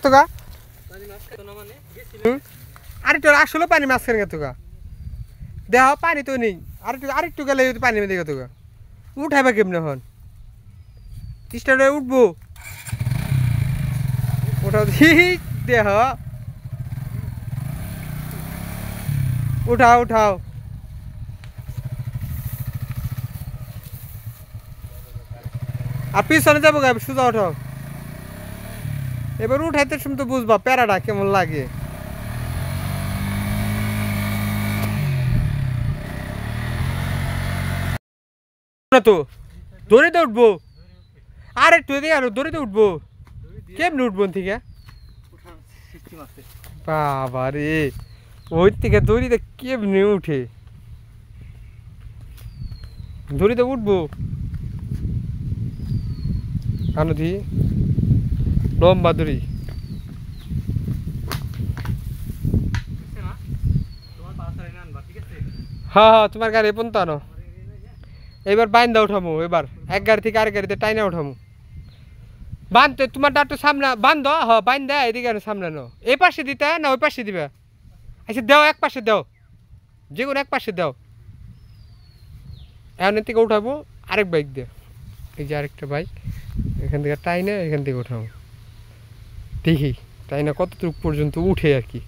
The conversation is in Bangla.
তোগা আরেকটু আসলে পানি মাছ খেয়ে তোগা দেহ পানি তো নেই আরেকটু গেলে পানি মেয়ে তোগা উঠাইবা কেমনে হন স্টার্ট উঠবো ওটা দেহ উঠাও উঠাও আর পিছনে যাবো গা সোজা উঠাও এবার উঠাইতে শুন তো বুঝবা প্যারাটা কেমন লাগে না তো দড়িতে উঠবো আর একটু এদিকে আরো দড়িতে উঠবো কেমনি উঠবো থেকে বাবা রে ওই থেকে দড়িতে কেমনি উঠে দড়িতে উঠবো আনো দি লম্বা দড়ি হ্যাঁ হ্যাঁ তোমার গাড়ি পর্যন্ত আনো এবার বাইন্দা উঠামো এবার এক গাড়ি থেকে আরেক গাড়িতে টাইনা উঠামো বাঁধতে তোমার একটু সামনে বান্ধ হ বাইন্দা এদিকে সামনে নো এই পাশে দিতে না ওই পাশে দিবে আচ্ছা দাও এক পাশে দাও যে কোনো এক পাশে দাও এখন থেকে উঠাবো আরেক বাইক দিয়ে এই যে আরেকটা বাইক এখান থেকে টাইনে এখান থেকে উঠাবো দেখি টাইনা কতটুকু পর্যন্ত উঠে আর কি